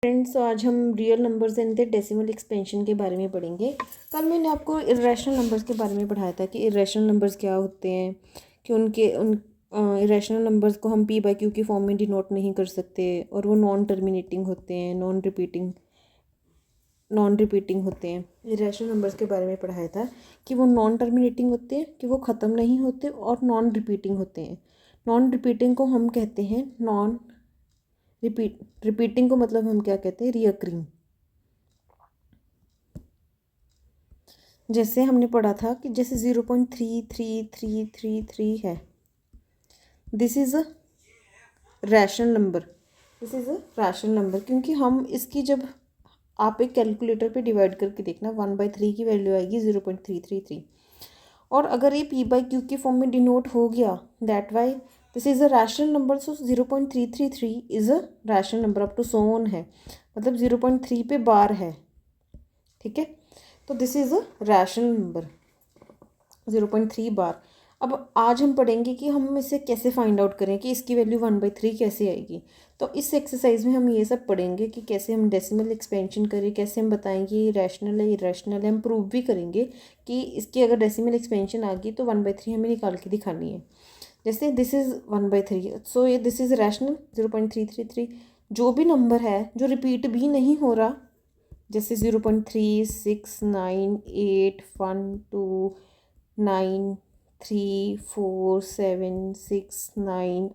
Friends, तो आज हम real numbers and the decimal expansion के बारे में पढ़ेंगे। कल मैंने आपको इरेशनल नंबर्स के बारे में पढ़ाया था कि इरेशनल नंबर्स क्या होते हैं, कि उन इरेशनल नंबर्स को हम पी बाई क्यू की फॉर्म में डिनोट नहीं कर सकते और वो नॉन टर्मिनेटिंग होते हैं, नॉन रिपीटिंग होते हैं। इरेशनल नंबर्स के बारे में पढ़ाया था कि वो नॉन टर्मिनेटिंग होते हैं, कि वो ख़त्म नहीं होते, और नॉन रिपीटिंग होते हैं। नॉन रिपीटिंग को हम कहते हैं रिपीटिंग को मतलब हम क्या कहते हैं, रियकरिंग। जैसे हमने पढ़ा था कि जैसे 0.3333 है, this is a rational number. क्योंकि हम इसकी जब आप एक कैलकुलेटर पे डिवाइड करके देखना, 1/3 की वैल्यू आएगी 0.333। और अगर ये पी बाई क्यू की फॉर्म में डिनोट हो गया, that why this is a rational number. So 0.333 is a rational number up to so on है, मतलब 0.3 पे बार है। ठीक है, तो this is a rational number 0.3 bar. अब आज हम पढ़ेंगे कि हम इसे कैसे फाइंड आउट करें कि इसकी वैल्यू 1/3 कैसे आएगी। तो इस एक्सरसाइज में हम ये सब पढ़ेंगे कि कैसे हम डेसिमल एक्सपेंशन करें, कैसे हम बताएंगे ये रैशनल है, इरेशनल है। हम प्रूव भी करेंगे कि इसकी अगर डेसिमल एक्सपेंशन आ गई तो 1/3 हमें निकाल के दिखानी है। जैसे दिस इज़ 1/3, सो ये दिस इज़ रैशनल 0.333। जो भी नंबर है जो रिपीट भी नहीं हो रहा, जैसे 0.36981293767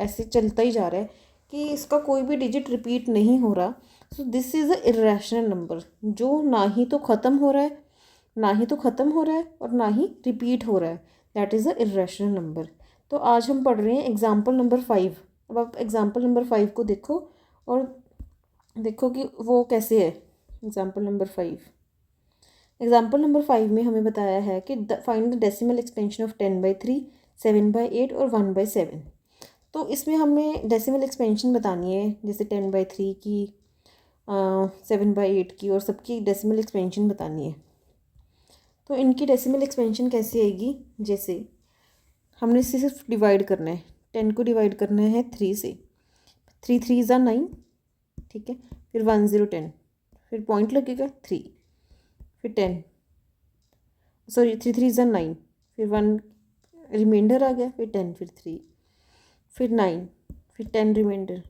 ऐसे चलता ही जा रहा है कि इसका कोई भी डिजिट रिपीट नहीं हो रहा। So this is a irrational number, जो ना ही तो ख़त्म हो रहा है, और ना ही रिपीट हो रहा है। That is a irrational number. तो आज हम पढ़ रहे हैं एग्जाम्पल नंबर 5। अब आप एग्जाम्पल नंबर 5 को देखो और देखो कि वो कैसे है। एग्जाम्पल नंबर 5 में हमें बताया है कि find the decimal expansion of 10/3, 7/8 और 1/7। तो इसमें हमें डेसिमल एक्सपेंशन बतानी है, जैसे 10/3 की, 7/8 की, और सबकी डेसिमल एक्सपेंशन बतानी है। तो इनकी डेसिमल एक्सपेंशन कैसे आएगी, जैसे हमने इसे सिर्फ डिवाइड करना है, 10 को डिवाइड करना है 3 से। 3 3 ज़ा 9, ठीक है। फिर 1 0 10, फिर पॉइंट लगेगा 3, फिर 10, सॉरी 3 3 ज़ा 9, फिर 1 रिमाइंडर आ गया, फिर 10, फिर 3, फिर 9, फिर 10 रिमाइंडर,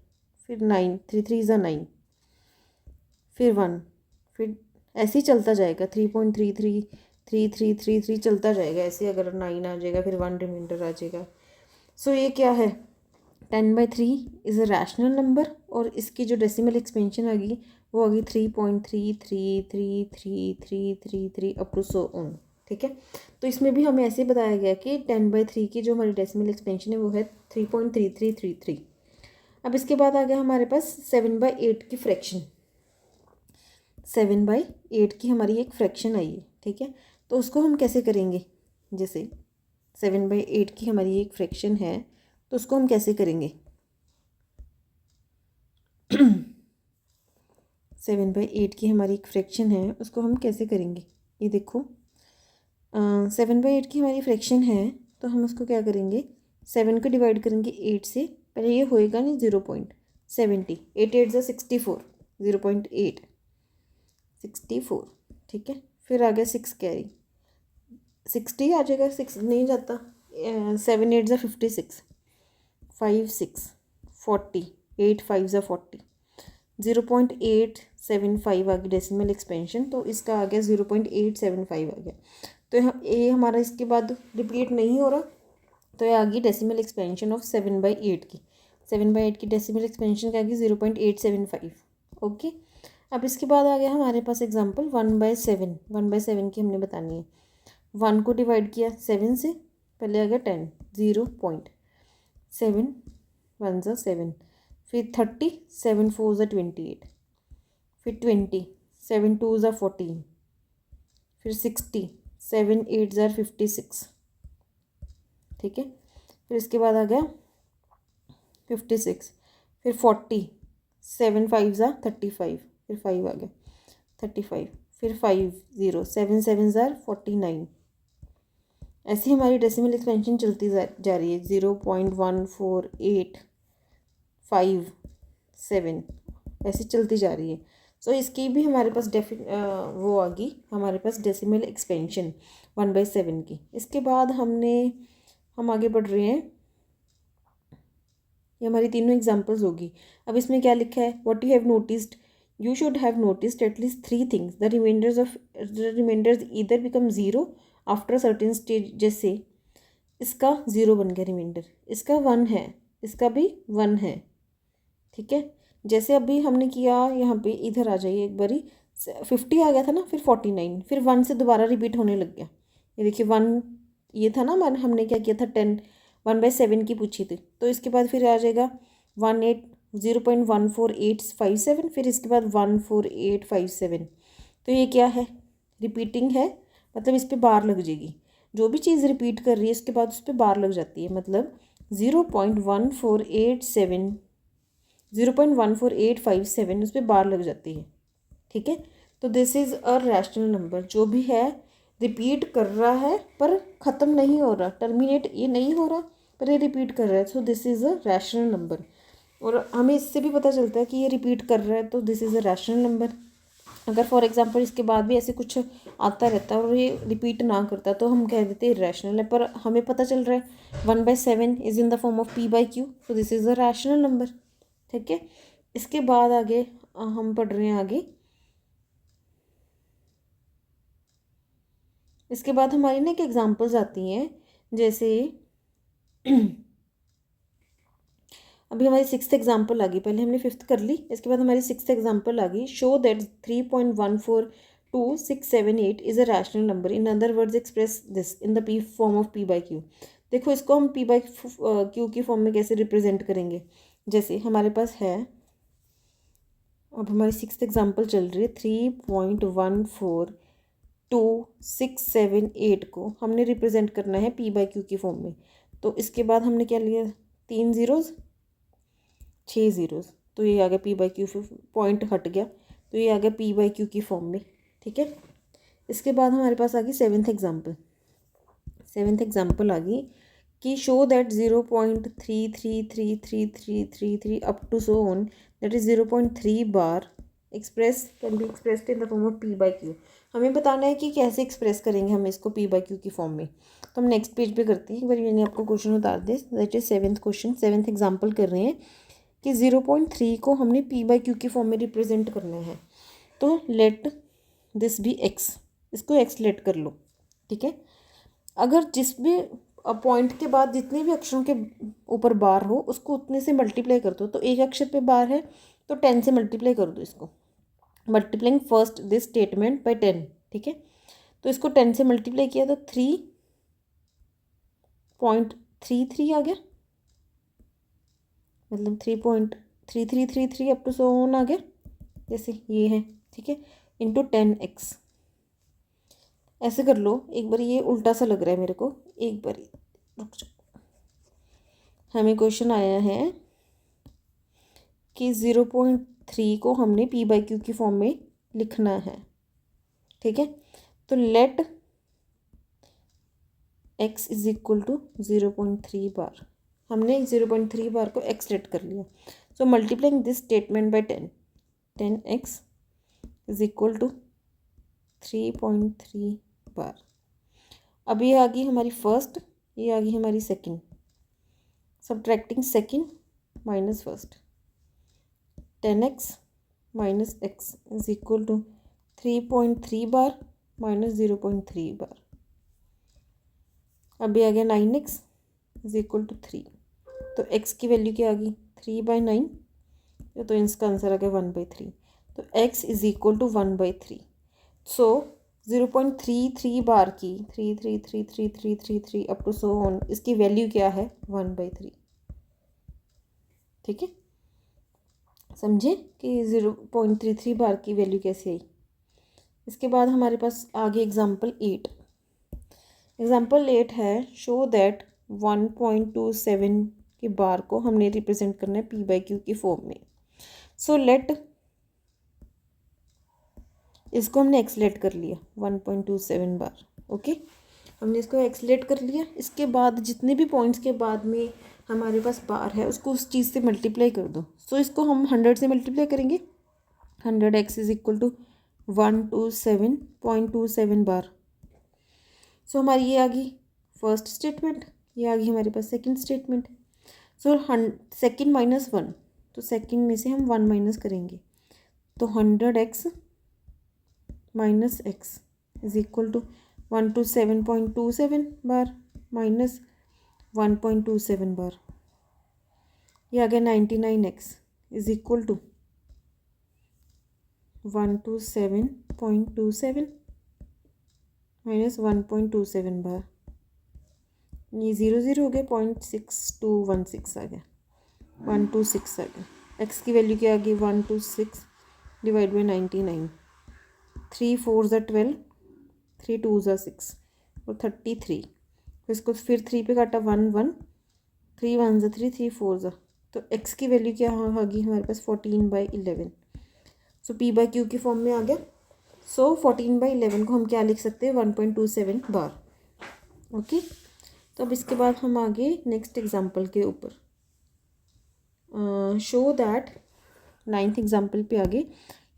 फिर 9, 3 3 ज़ा 9, फिर 1, फिर ऐसे ही चलता जाएगा। 3.333333 चलता जाएगा ऐसे। अगर 9 आ जाएगा फिर 1 रिमाइंडर आ जाएगा। सो ये क्या है, 10/3 इज़ अ रैशनल नंबर, और इसकी जो डेसिमल एक्सपेंशन आ गई वो आ गई 3.3333333 अप टू सो ऑन। ठीक है, तो इसमें भी हमें ऐसे बताया गया कि 10/3 की जो हमारी डेसिमल एक्सपेंशन है वो है 3.3333। अब इसके बाद आ गया हमारे पास 7/8 की फ्रैक्शन। 7/8 की हमारी एक फ्रैक्शन आई है, ठीक है। तो उसको हम कैसे करेंगे, जैसे 7/8 की हमारी एक फ्रैक्शन है, तो उसको हम कैसे करेंगे। 7/8 की हमारी एक फ्रैक्शन है, उसको हम कैसे करेंगे, ये देखो। 7/8 की हमारी फ्रैक्शन है, तो हम उसको क्या करेंगे, 7 को डिवाइड करेंगे 8 से। पहले ये होएगा नहीं 0.70, 8 8 ज़ा 64, 0.8 64, ठीक है। फिर आ गया 6 कैरी, 60 आ जाएगा, 6 नहीं जाता। 7 8 ज़ा 56, 5 6 40, 8 5 ज़ा 40, 0.875 आ गई डेसिमल एक्सपेंशन। तो इसका आ गया 0.875 आ गया। तो ये हमारा इसके बाद रिपीट नहीं हो रहा, तो ये आ गई डेसिमल एक्सपेंशन ऑफ 7/8 की। 7/8 की डेसिमल एक्सपेंशन क्या आ गई, 0.875। ओके, अब इसके बाद आ गया हमारे पास एग्जाम्पल 1/7। 1/7 की हमने बतानी है। 1 को डिवाइड किया 7 से, पहले आ गया 10, 0.7 1 ज़ा 7, फिर 30, 7 4 ज़ा 28, फिर 20, 7 2 ज़ा 14, फिर 60, 7 8 ज़ा 56, ठीक है। फिर इसके बाद आ गया 56, फिर 40, 7 5 ज़ा 35, फिर 5 आ गया 35, फिर 5 0, 7 7 ज़ा 49। ऐसी हमारी डेसिमल एक्सपेंशन चलती जा रही है। 0.1485 7, ऐसे चलती जा रही है। सो इसकी भी हमारे पास वो आ गई हमारे पास डेसिमल एक्सपेंशन 1/7 की। इसके बाद हम आगे बढ़ रहे हैं। ये हमारी तीनों एग्जांपल्स होगी। अब इसमें क्या लिखा है, what you have noticed, you should have noticed at least 3 things, the reminders either become zero after certain stage. जैसे इसका 0 बन गया रिमाइंडर, इसका 1 है, इसका भी 1 है, ठीक है। जैसे अभी हमने किया यहाँ पे, इधर आ जाइए एक बारी, 50 आ गया था ना, फिर 49, फिर 1 से दोबारा रिपीट होने लग गया। ये देखिए 1 ये था ना, हमने क्या किया था 10 1/7 की पूछी थी। तो इसके बाद फिर आ जाएगा 0.14857, फिर इसके बाद 14857। तो ये क्या है, रिपीटिंग है, मतलब इस पर बार लग जाएगी। जो भी चीज़ रिपीट कर रही है इसके बाद उस पर बार लग जाती है, मतलब 0.14857 उस पर बार लग जाती है, ठीक है। तो this is a rational number, जो भी है रिपीट कर रहा है पर ख़त्म नहीं हो रहा, टर्मिनेट ये नहीं हो रहा पर ये रिपीट कर रहा है, so this is a rational number. और हमें इससे भी पता चलता है कि ये रिपीट कर रहा है तो this is a rational number. अगर फॉर एग्जांपल इसके बाद भी ऐसे कुछ आता रहता है और ये रिपीट ना करता तो हम कह देते हैं इरेशनल है, पर हमें पता चल रहा है 1/7 is in the form of p/q, so this is a rational number, ठीक है। इसके बाद आगे हम पढ़ रहे हैं आगे। इसके बाद हमारी ना एक एग्जांपल्स आती हैं, जैसे अभी हमारी 6th एग्जाम्पल आ गई, पहले हमने 5th कर ली, इसके बाद हमारी 6th एग्जाम्पल आ गई। Show that 3.14268 is a rational number, in other words express this in the p form of p/q। देखो इसको हम p/q की फॉर्म में कैसे रिप्रेजेंट करेंगे। जैसे हमारे पास है, अब हमारी 6th एग्जाम्पल चल रही है, 3.14268 को हमने रिप्रेजेंट करना है p/q की फॉर्म में। तो इसके बाद हमने क्या लिया, 3 ज़ीरोज़ 6 ज़ीरोज़, तो ये आ गया p/q, पॉइंट हट गया तो ये आ गया p/q की फॉर्म में, ठीक है। इसके बाद हमारे पास आ गई 7th एग्जाम्पल। 7th एग्जाम्पल आ गई कि show that 0.333333 up to so on that is 0.3 bar can be expressed in the form of p/q। हमें बताना है कि कैसे एक्सप्रेस करेंगे हम इसको p/q की फॉर्म में। तो हम नेक्स्ट पेज पे करते हैं, एक बार मैंने आपको क्वेश्चन उतार दे, that is 7th question, 7th example कर रहे हैं कि 0.3 को हमने p/q की फॉर्म में रिप्रेजेंट करना है। तो लेट दिस बी x, इसको x लेट कर लो, ठीक है। अगर जिस भी पॉइंट के बाद जितने भी अक्षरों के ऊपर बार हो उसको उतने से मल्टीप्लाई कर दो। तो एक अक्षर पे बार है तो 10 से मल्टीप्लाई कर दो इसको, multiplying first this statement bye 10, ठीक है। तो इसको 10 से मल्टीप्लाई किया तो 3.33 आ गया, मतलब 3.3333 अप टू सो ऑन आ गया, जैसे ये है, ठीक है, इंटू 10x। ऐसे कर लो। एक बार ये उल्टा सा लग रहा है मेरे को, एक बार रुक जाओ। हमें क्वेश्चन आया है कि 0.3 को हमने p/q की फॉर्म में लिखना है, ठीक है। तो let x is equal to 0.3 bar, हमने 0.3 बार को x लेट कर लिया। So multiplying this statement by 10x is equal to 3.3 bar. अब ये आ गई हमारी फर्स्ट, ये आ गई हमारी second, subtracting second minus first, 10x minus x is equal to 3.3 bar minus 0.3 bar. अब ये आ गया 9x इज इक्वल टू 3। तो x की वैल्यू क्या आ गई, 3/9, तो इसका आंसर आ गया 1/3। तो x इज इक्वल टू 1/3। सो 0.33 बार की 3333333 अप टू सो ऑन, इसकी वैल्यू क्या है, 1/3, ठीक है। समझे कि 0.33 बार की वैल्यू कैसे आई। इसके बाद हमारे पास आगे एग्जाम्पल 8। एग्जाम्पल 8 है, शो दैट 1.27 के बार को हमने रिप्रेजेंट करना है p/q की फॉर्म में। सो लेट, इसको हमने एक्सलेट कर लिया 1.27 बार, ओके, हमने इसको एक्सलेट कर लिया। इसके बाद जितने भी पॉइंट्स के बाद में हमारे पास बार है उसको उस चीज़ से मल्टीप्लाई कर दो। सो इसको हम 100 से मल्टीप्लाई करेंगे 100x इज इक्वल टू 127.27 बार। सो हमारी ये आ गई फर्स्ट स्टेटमेंट, ये आ गई हमारे पास second statement. So second minus one, तो सेकंड में से हम वन माइनस करेंगे, तो 100x minus x is equal to 127.27 bar minus 1.27 bar. ये आ गया 99x is equal to 127.27 minus 1.27 bar. ये 0 हो गया, 0.6216 आ गया, 126 आ गया। एक्स की वैल्यू क्या आ गई, 126 डिवाइड बाई 99। 3 4 ज़ा 12, 3 2 ज़ा 6 और 33। तो इसको फिर 3 पे काटा, 1 1, 3 1 ज़ा 3, 3 4 ज़ा, तो एक्स की वैल्यू क्या आ गई हमारे पास 14/11। सो पी बाई क्यू की फॉर्म में आ गया। सो 14/11 को हम क्या लिख सकते हैं, 1.27 बार। ओके, तो अब इसके बाद हम आगे नेक्स्ट एग्जाम्पल के ऊपर शो दैट, 9th एग्जाम्पल पे आगे,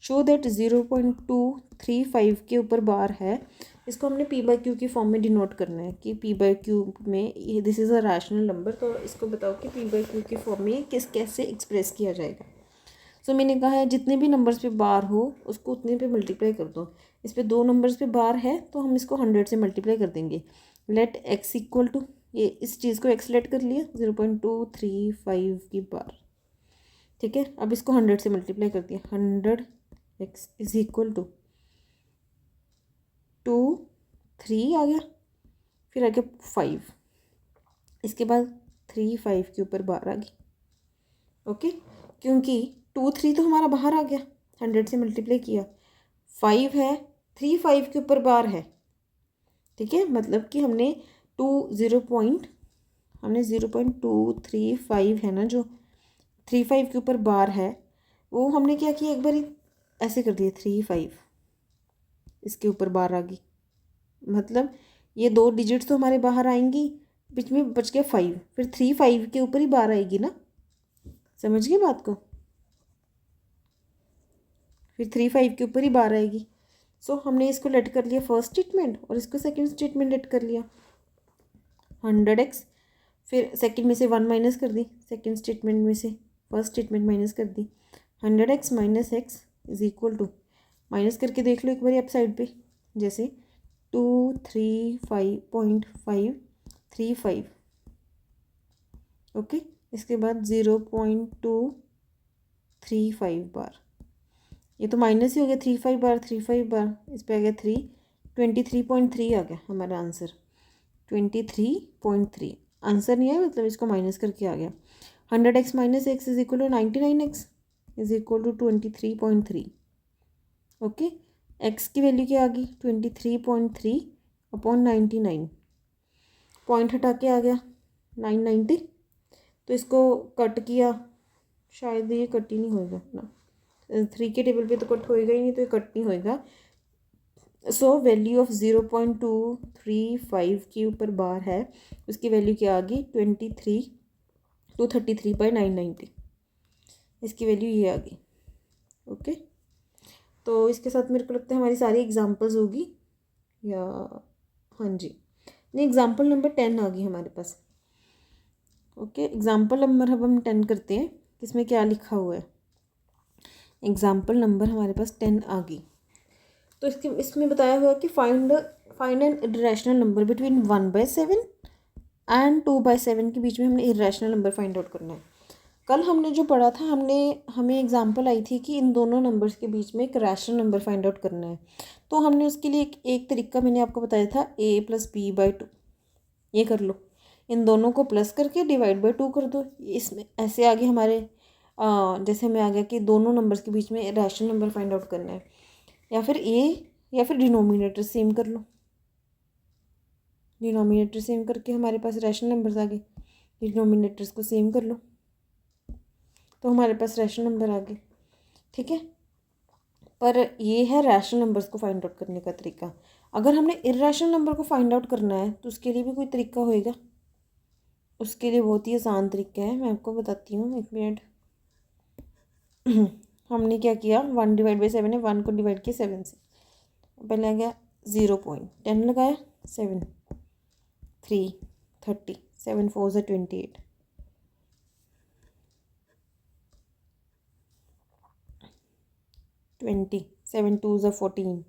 शो दैट 0.235 के ऊपर बार है। इसको हमने पी बाई क्यू की फॉर्म में डिनोट करना है कि पी बाई क्यू में this is a rational number. तो इसको बताओ कि पी बाई क्यू की फॉर्म में कैसे एक्सप्रेस किया जाएगा। सो मैंने कहा है जितने भी नंबर्स पे बार हो उसको उतने पे मल्टीप्लाई कर दो। इस पे 2 नंबर्स पे बार है तो हम इसको 100 से मल्टीप्लाई कर देंगे। लेट एक्स इक्वल टू, ये इस चीज़ को एक्स लेट कर लिया, 0.235 की बार। ठीक है, अब इसको 100 से मल्टीप्लाई कर दिया, 100x इज इक्वल टू 2 3 आ गया, फिर आ गया 5, इसके बाद 3 5 के ऊपर बार आ गई। ओके, क्योंकि 2 3 तो हमारा बाहर आ गया, 100 से मल्टीप्लाई किया, 5 है, 3 5 के ऊपर बार है। ठीक है, मतलब कि हमने 0.235 है ना, जो 35 के ऊपर बार है, वो हमने क्या किया, एक बार ऐसे कर दिया 3 5, इसके ऊपर बार आ गई। मतलब ये 2 डिजिट्स तो हमारे बाहर आएंगी, बीच में बच गया 5, फिर 3 5 के ऊपर ही बार आएगी ना, समझ गए बात को, फिर 3 5 के ऊपर ही बार आएगी। सो हमने इसको लेट कर लिया फर्स्ट स्टेटमेंट और इसको सेकंड स्टेटमेंट लेट कर लिया। 100x, फिर सेकंड में से 1 माइनस कर दी, सेकंड स्टेटमेंट में से फर्स्ट स्टेटमेंट माइनस कर दी, 100x minus x is equal to, minus करके देख लो एक बार अप साइड पे, जैसे 235.535। ओके, इसके बाद 0.235 बार, ये तो माइनस ही हो गया, 35 बार 35 बार, इस पर आ गया 3, 23.3 आ गया हमारा आंसर, 23.3 आंसर नहीं है, मतलब इसको माइनस करके आ गया। 100x minus x is equal to 99x is equal to 23.3। Okay, X की वैल्यू क्या आ गई, 23.3 अपॉन 99, पॉइंट हटा के आ गया 990, तो इसको कट किया, शायद ये कट ही नहीं होएगा ना, 3 के टेबल पे तो कट होएगा ही नहीं, तो ये कट नहीं होएगा। सो वैल्यू ऑफ 0.235 के ऊपर बार है, उसकी वैल्यू क्या आ गई, 233/990, इसकी वैल्यू ये आ गई। ओके, तो इसके साथ मेरे को लगता है हमारी सारी एग्जांपल्स होगी, या हाँ जी, नहीं एग्जांपल नंबर 10 आ गई हमारे पास। ओके, एग्जांपल नंबर अब हम 10 करते हैं, इसमें क्या लिखा हुआ है, एग्जांपल नंबर हमारे पास 10 आ गई। तो इसमें बताया हुआ है कि find an irrational number between 1/7 and 2/7 के बीच में हमने इरेशनल नंबर फाइंड आउट करना है। कल हमने जो पढ़ा था, हमें एग्जांपल आई थी कि इन दोनों नंबर्स के बीच में एक रैशनल नंबर फाइंड आउट करना है। तो हमने उसके लिए एक तरीका मैंने आपको बताया था, a + b/2, ये कर लो, इन दोनों को प्लस करके डिवाइड बाई 2 कर दो। इसमें ऐसे आगे हमारे जैसे हमें आ गया कि दोनों नंबर्स के बीच में रैशनल नंबर फाइंड आउट करना है, या फिर या फिर डिनोमिनेटर सेम कर लो, डिनोमिनेटर सेम करके हमारे पास रैशनल नंबर्स आ गए, डिनोमिनेटर्स को सेम कर लो तो हमारे पास रैशनल नंबर आ गए। ठीक है, पर ये है रैशनल नंबर्स को फाइंड आउट करने का तरीका। अगर हमने इर्रेशनल नंबर को फाइंड आउट करना है तो उसके लिए भी कोई तरीका होएगा, उसके लिए बहुत ही आसान तरीका है, मैं आपको बताती हूँ, एक मिनट। हमने क्या किया, 1/7 है, 1 को डिवाइड किया 7 से। पहले आ गया 0.10 लगाया, 7 3 30, 7 4 से 28, 20, 7 2 से 14,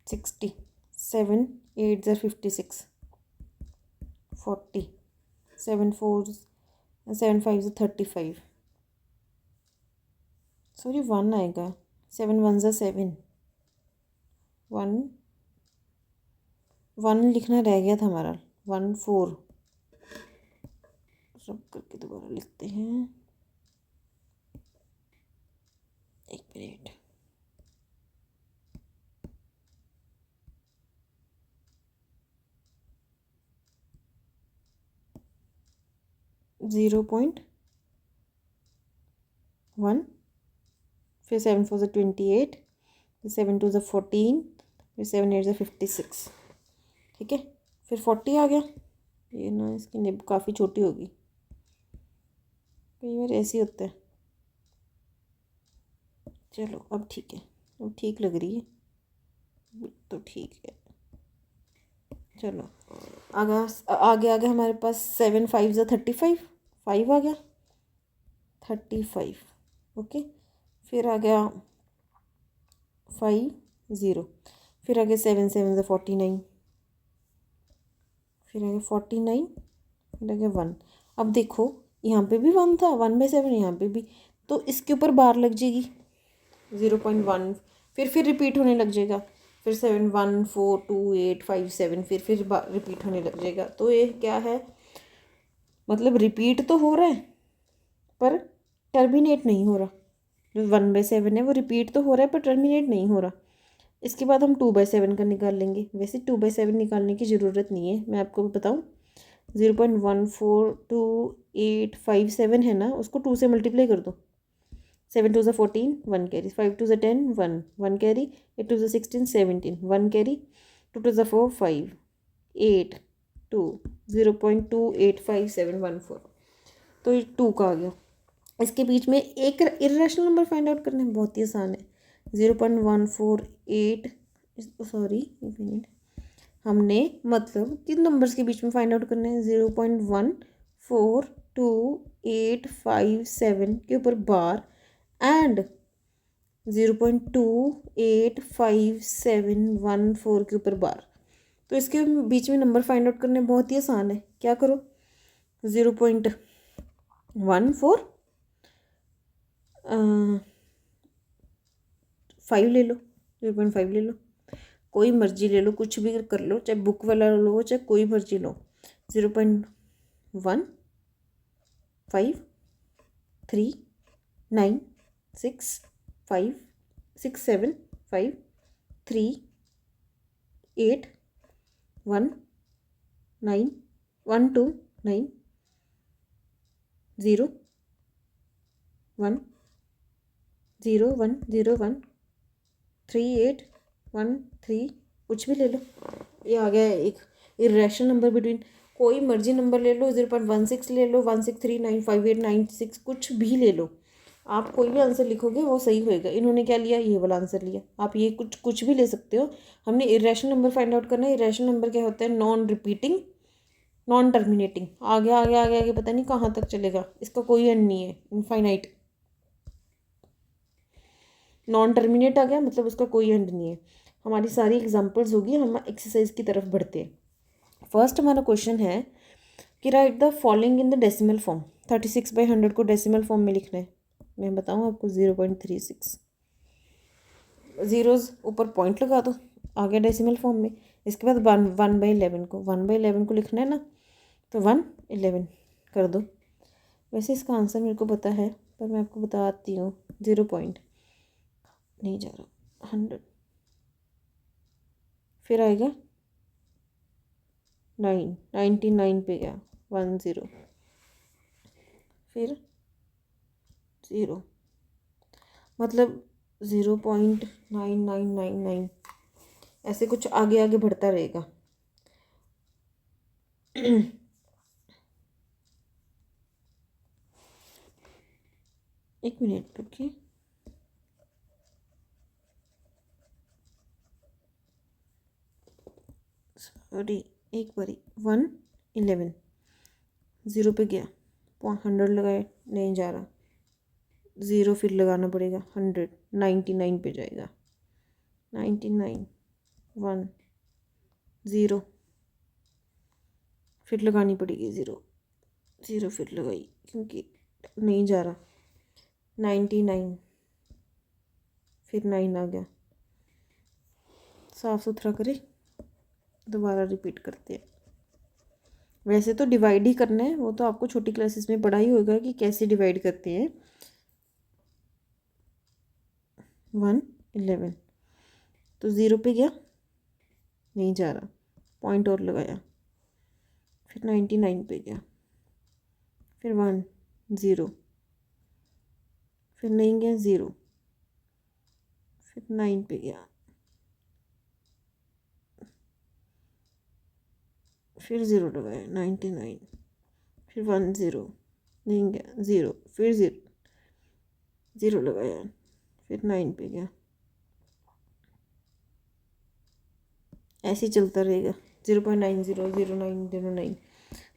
60, 7 8 से 56, 40, 7 4 7 5 से 35, सॉरी 1 आएगा, 7 1 से 7, 1 लिखना रह गया था हमारा, 1 4 सब करके दोबारा लिखते हैं, एक मिनट। ज़ीरो पॉइंट 1, फिर 7 4 से 28, फिर 7 2 से 14, फिर 7 8 से 56, ठीक है। फिर 40 आ गया, ये ना इसकी निब काफ़ी छोटी होगी, कई बार ऐसी होता है। चलो अब ठीक है, अब ठीक लग रही है तो ठीक है। चलो आगे आगे हमारे पास 7 5 से 35, 5 आ गया 35, ओके। फिर आ गया 5 0, फिर आ गया 7 7 से 49, फिर आ गया 49, फिर आ गया 1। अब देखो यहाँ पे भी 1 था, 1/7 यहाँ पे भी, तो इसके ऊपर बार लग जाएगी 0.1, फिर रिपीट होने लग जाएगा, फिर 7 1 4 2 8 5 7, फिर रिपीट होने लग जाएगा। तो ये क्या है, मतलब रिपीट तो हो रहा है पर टर्मिनेट नहीं हो रहा। जो 1/7 है वो रिपीट तो हो रहा है पर टर्मिनेट नहीं हो रहा। इसके बाद हम 2/7 का निकाल लेंगे। वैसे 2/7 निकालने की ज़रूरत नहीं है, मैं आपको बताऊँ, 0.142857 है ना, उसको 2 से मल्टीप्लाई कर दो। 7 2 से 14, 1 कैरी, 5 2 से 10, 1 कैरी, 8 2 से 16, 17, 1 कैरी, 2 2 से 4, 5, 8 2, 0.285714, तो ये 2 का आ गया। इसके बीच में एक इरेशनल नंबर फाइंड आउट करना है, बहुत ही आसान है। 0.148, सॉरी एक मिनट, हमने मतलब किन नंबर्स के बीच में फाइंड आउट करना है, 0.14287 के ऊपर बार एंड 0.285714 के ऊपर बार। तो इसके बीच में नंबर फाइंड आउट करने बहुत ही आसान है। क्या करो, 0.14 5 ले लो, 0.5 ले लो, कोई मर्जी ले लो, कुछ भी कर लो, चाहे बुक वाला लो चाहे कोई मर्जी लो। 0.1 5 3 9 6 5 6 7 5 3 8 1 9 1 2 9 0 1 0 1 0 1 3 8 1 3, कुछ भी ले लो। ये आ गया एक इरेशनल नंबर बिटवीन, कोई मर्जी नंबर ले लो, 0.16 ले लो, 1639589 6, कुछ भी ले लो। आप कोई भी आंसर लिखोगे वो सही होएगा। इन्होंने क्या लिया, ये वाला आंसर लिया, आप ये कुछ भी ले सकते हो। हमने इरेशनल नंबर फाइंड आउट करना है। इरेशनल नंबर क्या होता है, नॉन रिपीटिंग, नॉन टर्मिनेटिंग, आगे आगे आगे आगे पता नहीं कहाँ तक चलेगा, इसका कोई एंड नहीं है, इनफाइनाइट। नॉन टर्मिनेट आ गया मतलब उसका कोई एंड नहीं है। हमारी सारी एग्जांपल्स होगी, हम एक्सरसाइज की तरफ बढ़ते हैं। फर्स्ट हमारा क्वेश्चन है कि right the following in the decimal form. 36/100 को डेसिमल फॉर्म में लिखना है। मैं बताऊँ आपको, 0.36, ज़ीरोज़ ऊपर पॉइंट लगा दो, आ गया डेसिमल फॉर्म में। इसके बाद 1/11 को 1/11 को लिखना है ना, तो 1/11 कर दो। वैसे इसका आंसर मेरे को पता है पर मैं आपको बताती हूँ, 0 पॉइंट नहीं जा रहा, 100, फिर आएगा 99 पे गया, 10, फिर 0, मतलब 0.9999, ऐसे कुछ आगे आगे बढ़ता रहेगा। एक मिनट रुकिए, सॉरी एक बारी 111 ज़ीरो पे गया, 100 लगाए नहीं जा रहा, ज़ीरो फिर लगाना पड़ेगा, 100 99 पे जाएगा, 99 1 ज़ीरो फिर लगानी पड़ेगी, ज़ीरो फिर लगाई क्योंकि नहीं जा रहा, 99 फिर 9 आ गया। साफ़ सुथरा करें, दोबारा रिपीट करते हैं। वैसे तो डिवाइड ही करना है, वो तो आपको छोटी क्लासेस में पढ़ा ही होगा कि कैसे डिवाइड करते हैं। 111 तो ज़ीरो पे गया नहीं जा रहा, पॉइंट और लगाया, फिर 99 पे गया, फिर 1 ज़ीरो, फिर नहीं गया ज़ीरो, फिर 9 पे गया, फिर ज़ीरो लगाया 99, फिर 1 ज़ीरो नहीं गया ज़ीरो, फिर ज़ीरो लगाया, फिर 9 पे गया। ऐसे ही चलता रहेगा, 0.900909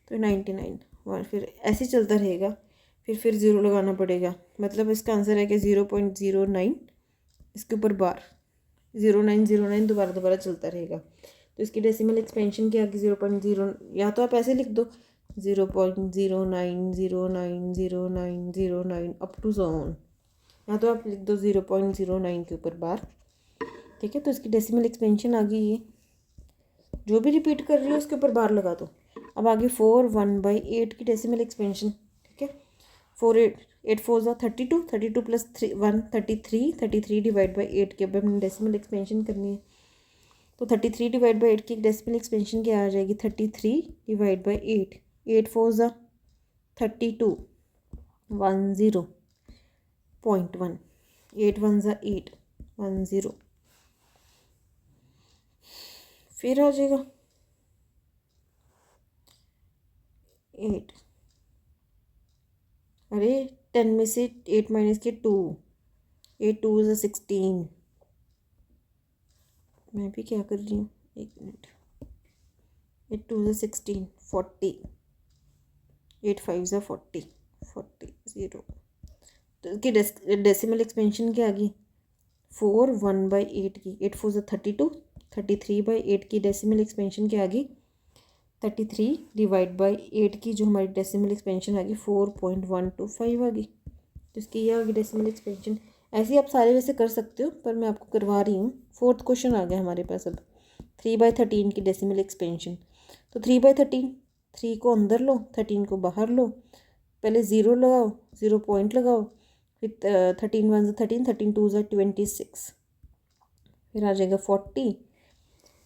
तो 99 और फिर ऐसे ही चलता रहेगा। फिर ज़ीरो लगाना पड़ेगा, मतलब इसका आंसर है कि 0.09 इसके ऊपर बार 0909 दोबारा चलता रहेगा। तो इसकी डेसिमल एक्सपेंशन के आगे 0.0 या तो आप ऐसे लिख दो 0.09090909 अप टू सो ऑन, या तो आप लिख दो 0.09 के ऊपर बार। ठीक है, तो इसकी डेसिमल एक्सपेंशन आ गई ये, जो भी रिपीट कर रही हो उसके ऊपर बार लगा दो। अब आगे 4 1/8 की डेसिमल एक्सपेंशन। ठीक है, 4 8 4 ज़ा 32, 32 प्लस 3 1 33 डिवाइड बाई 8 की अब हमने डेसिमल एक्सपेंशन करनी है। तो 33 डिवाइड बाई 8 की डेसिमल एक्सपेंशन क्या आ जाएगी, 33 डिवाइड बाई 8, 8 4 ज़ा 32 10.1, 8 1 ज़ा 8 10, फिर आ जाएगा 8, अरे 10 में से 8 माइनस के 2, 8 2 ज़ा 16, मैं भी क्या कर रही हूँ, एक मिनट, 8 2 ज़ा 16 40, 8 5 ज़ा 40 ज़ीरो। तो इसकी डेसिमल एक्सपेंशन क्या आ गई, 4 1/8 की, 8 4 ज़ा 32, 33/8 की डेसिमल एक्सपेंशन क्या आ गई, 33 डिवाइड बाई 8 की जो हमारी डेसिमल एक्सपेंशन आ गई 4.125 आ गई। तो इसकी ये आ गई डेसिमल एक्सपेंशन। ऐसे ही आप सारे वैसे कर सकते हो, पर मैं आपको करवा रही हूँ। 4th क्वेश्चन आ गया हमारे पास अब, 3/13 की डेसिमल एक्सपेंशन। तो 3/13, 3 को अंदर लो, 13 को बाहर लो, पहले ज़ीरो लगाओ, ज़ीरो पॉइंट लगाओ, फिर 13 1 13, 13 2 26, फिर आ जाएगा 40।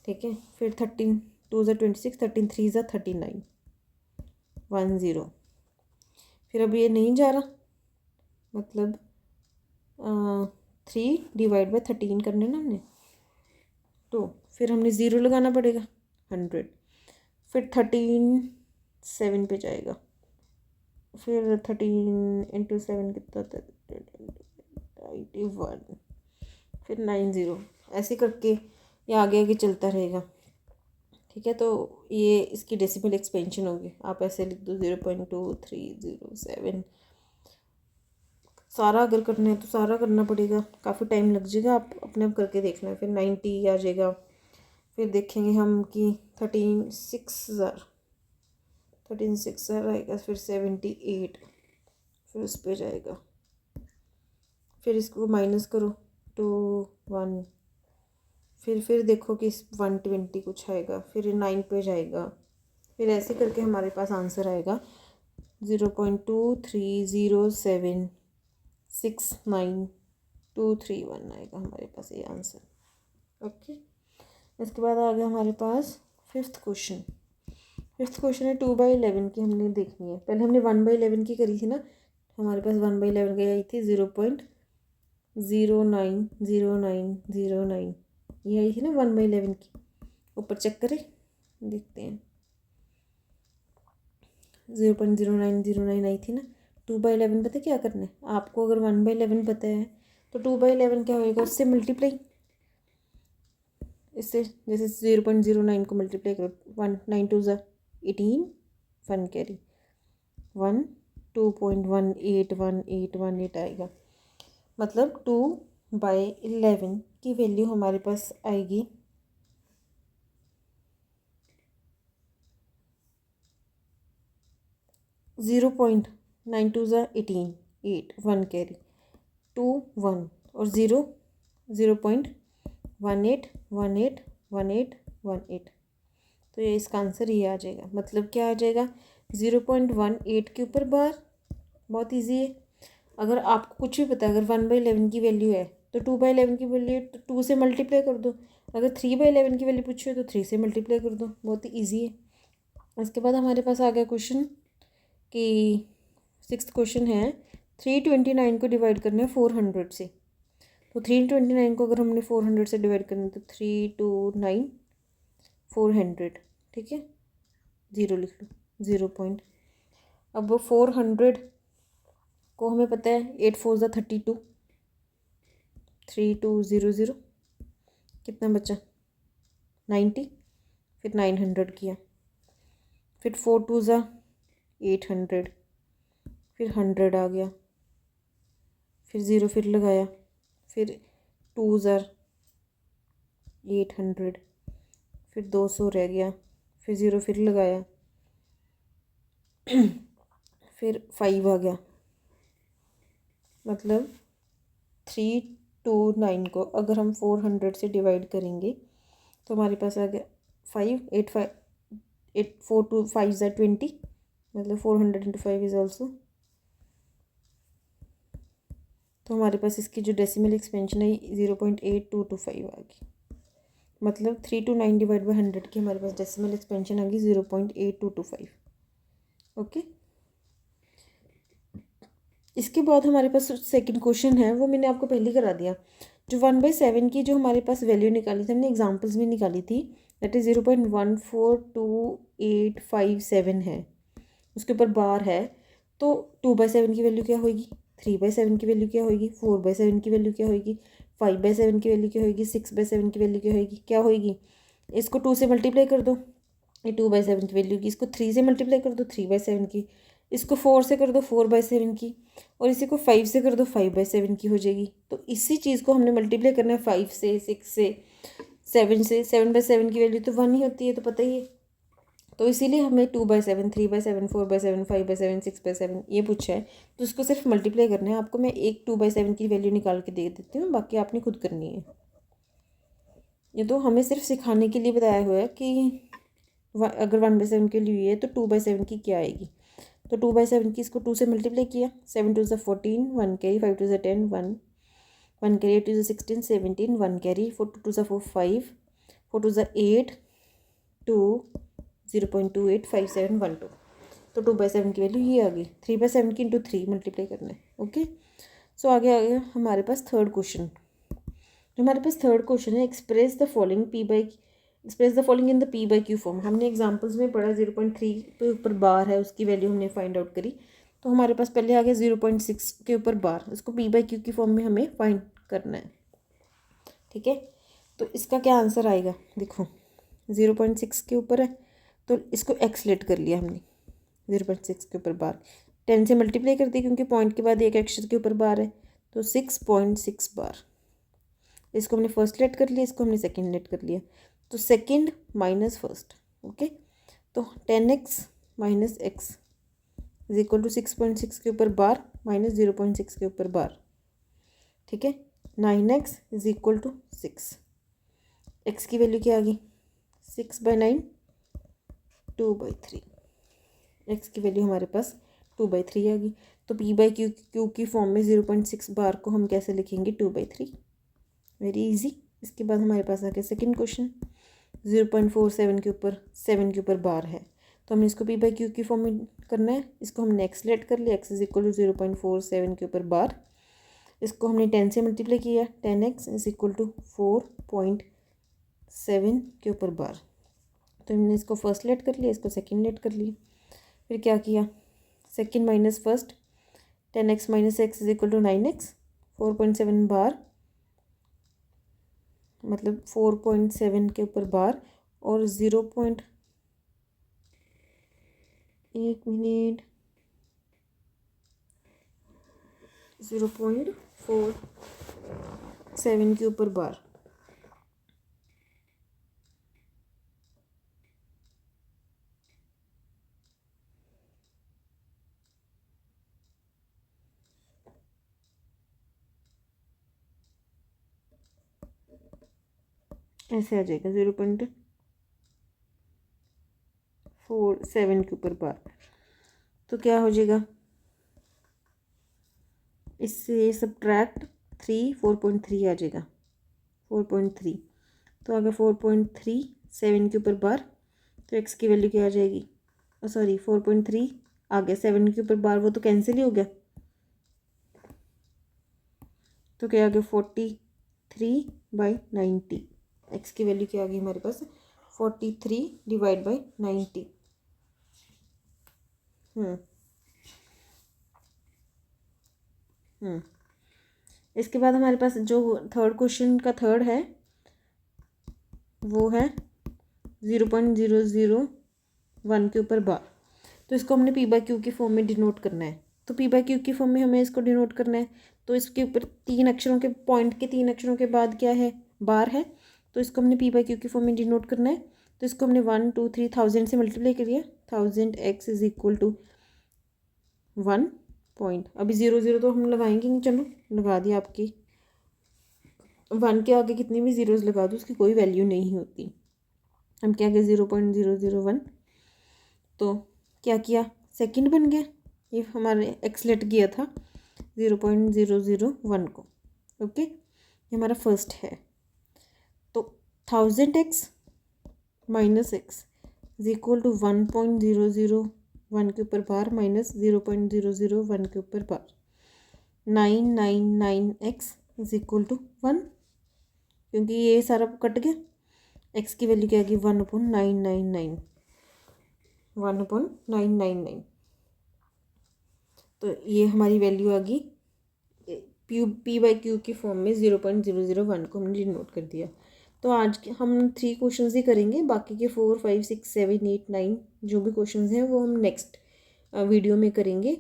ठीक है, फिर 13 2 26, 13 3 39 10। फिर अब ये नहीं जा रहा, मतलब 3 डिवाइड बाई 13 करने ना हमने, तो फिर हमने ज़ीरो लगाना पड़ेगा 100, फिर 13 7 पे जाएगा, फिर 13 इंटू 7 कितना होता है 81, फिर 90, ऐसे करके ये आगे आगे चलता रहेगा। ठीक है, तो ये इसकी डेसिमल एक्सपेंशन होगी। आप ऐसे लिख दो 0.2307। सारा अगर करना है तो सारा करना पड़ेगा, काफ़ी टाइम लग जाएगा, आप अपने आप करके देखना। फिर 90 आ जाएगा, फिर देखेंगे हम कि 13 6 आएगा, फिर 78, फिर उस पर जाएगा, फिर इसको माइनस करो 2 1, फिर देखो कि 120 कुछ आएगा, फिर 9 पे जाएगा, फिर ऐसे करके हमारे पास आंसर आएगा 0.230769 आएगा हमारे पास ये आंसर। ओके, इसके बाद आ गया हमारे पास 5th क्वेश्चन। 5th क्वेश्चन है 2/11 की हमने देखनी है। पहले हमने 1/11 की करी थी ना, हमारे पास 1/11 की आई थी 0.090909, ये आई थी ना 1/11 की। ऊपर चेक करें, देखते हैं 0.0909 आई थी ना। 2/11 पता क्या करना है आपको, अगर 1/11 पता है तो 2/11 क्या होएगा, उससे मल्टीप्लाई, इससे, जैसे 0.09 को मल्टीप्लाई करो, 1 9 2 18, 1 कैरी 1 2.181818 आएगा। मतलब 2/11 की वैल्यू हमारे पास आएगी 0.92 18 8 1 कैरी 2 1 और 0 0.18181818। तो ये इसका आंसर ये आ जाएगा। मतलब क्या आ जाएगा, 0.18 के ऊपर बार। बहुत इजी है। अगर आपको कुछ भी पता है, अगर 1/11 की वैल्यू है तो 2/11 की वैल्यू है तो 2 से मल्टीप्लाई कर दो। अगर 3/11 की वैल्यू पूछी हो तो 3 से मल्टीप्लाई कर दो। बहुत ही ईजी है। इसके बाद हमारे पास आ गया क्वेश्चन कि 6th क्वेश्चन है, 329 को डिवाइड करना है 400 से। तो 329 को अगर हमने 400 से डिवाइड करना है तो 329 400, ठीक है, 0 लिख लो, 0 पॉइंट। अब वो 400 को हमें पता है 8 4 32, 3200, कितना बचा 90, फिर 900 किया, फिर 4 2 800, फिर 100 आ गया, फिर 0 फिर लगाया, फिर 2 800, फिर 200 रह गया, फिर 0 फिर लगाया, फिर 5 आ गया। मतलब 329 को अगर हम 400 से डिवाइड करेंगे तो हमारे पास आ गया 5 8 5 8 4 2 5 20, मतलब 400 × 5 इज ऑल्सो। तो हमारे पास इसकी जो डेसिमल एक्सपेंशन है 0.8225 आ गई। मतलब 329 डिवाइड बाई 100 की हमारे पास डेसिमल एक्सपेंशन आ गई 0.8225। ओके। इसके बाद हमारे पास सेकंड क्वेश्चन है, वो मैंने आपको पहले करा दिया। जो 1/7 की जो हमारे पास वैल्यू निकाली थी, हमने एग्जांपल्स भी निकाली थी, दैट इज़ 0.142857 है। उसके ऊपर बार है। तो 2/7 की वैल्यू क्या होगी, 3/7 की वैल्यू क्या होगी, 4/7 की वैल्यू क्या होगी, 5/7 की वैल्यू क्या होगी, 6/7 की वैल्यू क्या होगी, क्या होगी। इसको 2 से मल्टीप्लाई कर दो, ये 2/7 की वैल्यू की। इसको 3 से मल्टीप्लाई कर दो, 3/7 की। इसको 4 से कर दो, 4/7 की। और इसी को 5 से कर दो, 5/7 की हो जाएगी। तो इसी चीज़ को हमने मल्टीप्लाई करना है 5 से, 6 से, 7 से। 7/7 की वैल्यू तो 1 ही होती है, तो पता ही है। तो इसीलिए हमें 2/7, 3/7, 4/7, 5/7, 6/7 ये पूछा है। तो इसको सिर्फ मल्टीप्लाई करना है आपको। मैं एक 2/7 की वैल्यू निकाल के दे देती हूँ, बाकी आपने खुद करनी है। ये तो हमें सिर्फ सिखाने के लिए बताया हुआ है कि अगर 1/7 की वैल्यू है तो 2/7 की क्या आएगी। तो 2/7 की इसको 2 से मल्टीप्लाई किया, 7 2 14, 1 कैरी, 5 2 10, 1 कैरी, 8 2 16, 17, 1 कैरी, 4 2 4 5, 4 2 8, 2 0.285712। तो 2/7 की वैल्यू ये आ गई। 3/7 की इंटू 3 मल्टीप्लाई करना है। ओके। सो आगे आ गया हमारे पास थर्ड क्वेश्चन। जो हमारे पास थर्ड क्वेश्चन है, express the following in the P by Q form. हमने एग्जांपल्स में पढ़ा 0.3 पे ऊपर बार है, उसकी वैल्यू हमने फाइंड आउट करी। तो हमारे पास पहले आ गया 0.6 के ऊपर बार, उसको पी बाई क्यू की फॉर्म में हमें फाइंड करना है। ठीक है। तो इसका क्या आंसर आएगा, देखो 0.6 के ऊपर है तो इसको एक्सलेट कर लिया हमने। 0.6 के ऊपर बार 10 से मल्टीप्लाई कर दी, क्योंकि पॉइंट के बाद एक अक्षर के ऊपर बार है, तो 6.6 बार। इसको हमने फर्स्ट लेट कर लिया, इसको हमने सेकंड लेट कर लिया। तो सेकंड माइनस फर्स्ट। ओके। तो 10x minus x is equal to 6.6 के ऊपर बार माइनस 0.6 के ऊपर बार। ठीक है। 9x is equal to 6। X की वैल्यू क्या आ गई, 6/9, 2/3। एक्स की वैल्यू हमारे पास 2/3 आ गई। तो पी बाई क्यू की फॉर्म में 0.6 बार को हम कैसे लिखेंगे, 2/3। Very easy. इसके बाद हमारे पास आ गया सेकेंड क्वेश्चन। 0.47 के ऊपर 7 के ऊपर बार है, तो हमने इसको पी बाई क्यू की फॉर्म में करना है। इसको हमने एक्सलेट कर लिया, एक्स इज इक्वल टू 0.47 के ऊपर बार। इसको हमने 10 से मल्टीप्लाई किया, 10x इज इक्वल टू 4.7 के ऊपर बार। तो हमने इसको फर्स्ट लेट कर लिया, इसको सेकेंड लेट कर लिया। फिर क्या किया, second minus first, 10x minus x is equal to 9x, 4.7 bar मतलब 4.7 के ऊपर बार और 0.47 के ऊपर बार। ऐसे आ जाएगा 0.47 के ऊपर बार। तो क्या हो जाएगा, इससे सब्ट्रैक्ट 4.3 आ जाएगा 4.3। तो अगर 4.37 के ऊपर बार तो एक्स की वैल्यू क्या आ जाएगी, सॉरी 4.3 आ गया, 7 के ऊपर बार वो तो कैंसिल ही हो गया। तो क्या आ गया 43/90। एक्स की वैल्यू क्या आ गई हमारे पास 43/90। इसके बाद हमारे पास जो थर्ड क्वेश्चन का थर्ड है वो है 0.001 के ऊपर बार। तो इसको हमने पी बाई क्यू की फॉर्म में डिनोट करना है। तो पी बाई क्यू की फॉर्म में हमें इसको डिनोट करना है। तो इसके ऊपर 3 अक्षरों के पॉइंट के 3 अक्षरों के बाद क्या है, बार है। तो इसको हमने पी बाई क्यू की फॉर्म में डिनोट करना है। तो इसको हमने 1 2 3 1000 से मल्टीप्लाई करिए। 1000 x is equal to 1 point. अभी 0 तो हम लगाएंगे नहीं, चलो लगा दिया। आपकी 1 के आगे कितनी भी ज़ीरोज़ लगा दो उसकी कोई वैल्यू नहीं होती। हम क्या गए 0.001। तो क्या किया, सेकंड बन गया। ये हमारे एक्सलेट किया था 0.001 को। ओके, ये हमारा फर्स्ट है। तो 1000x minus x is equal to 1.001 के ऊपर बार माइनस 0.001 के ऊपर बार। 999x इज इक्वल टू 1, क्योंकि ये सारा कट गया। एक्स की वैल्यू क्या आ गई 1/999, 1/999। तो ये हमारी वैल्यू आ गई पी बाई क्यू की फॉर्म में 0.001 को हमने डिनोट कर दिया। तो आज के हम 3 क्वेश्चंस ही करेंगे, बाकी के 4 5 6 7 8 9 जो भी क्वेश्चंस हैं वो हम नेक्स्ट वीडियो में करेंगे।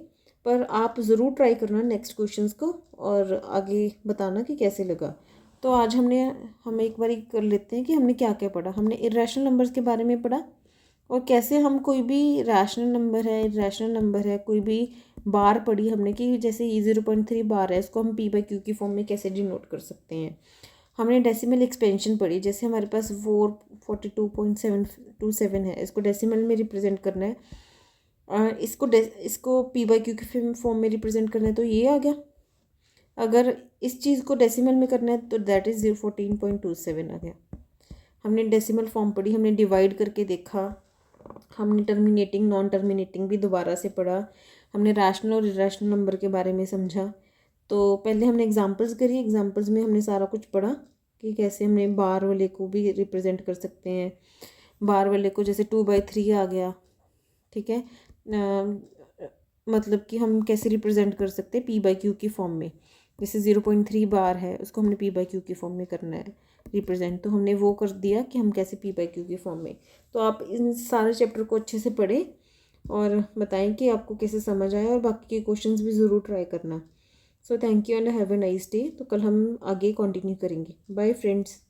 पर आप ज़रूर ट्राई करना नेक्स्ट क्वेश्चंस को और आगे बताना कि कैसे लगा। तो आज हम एक बार कर लेते हैं कि हमने क्या क्या पढ़ा। हमने इरेशनल नंबर्स के बारे में पढ़ा और कैसे हम कोई भी रैशनल नंबर है, इरेशनल नंबर है, कोई भी बार पढ़ी हमने कि जैसे 0.3 बार है, इसको हम पी बाई क्यू की फॉर्म में कैसे डिनोट कर सकते हैं। हमने डेसिमल एक्सपेंशन पढ़ी, जैसे हमारे पास 442.727 है, इसको डेसिमल में रिप्रेजेंट करना है। इसको पी बाई क्यू की फॉर्म में रिप्रेजेंट करना है, तो ये आ गया। अगर इस चीज़ को डेसिमल में करना है तो दैट इज़ 14.27 आ गया। हमने डेसिमल फॉर्म पढ़ी, हमने डिवाइड करके देखा, हमने टर्मिनेटिंग नॉन टर्मिनेटिंग भी दोबारा से पढ़ा, हमने रैशनल और इरेशनल नंबर के बारे में समझा। तो पहले हमने एग्जांपल्स करी, एग्जांपल्स में हमने सारा कुछ पढ़ा कि कैसे हमने बार वाले को भी रिप्रेजेंट कर सकते हैं। बार वाले को जैसे 2/3 आ गया, ठीक है, मतलब कि हम कैसे रिप्रेजेंट कर सकते हैं पी बाई क्यू की फॉर्म में। जैसे 0.3 बार है, उसको हमने पी बाई क्यू की फॉर्म में करना है रिप्रेजेंट, तो हमने वो कर दिया कि हम कैसे पी बाई क्यू की फॉर्म में। तो आप इन सारे चैप्टर को अच्छे से पढ़ें और बताएं कि आपको कैसे समझ आया, और बाकी के क्वेश्चंस भी ज़रूर ट्राई करना। So thank you and have a nice day. तो कल हम आगे कंटिन्यू करेंगे। Bye friends.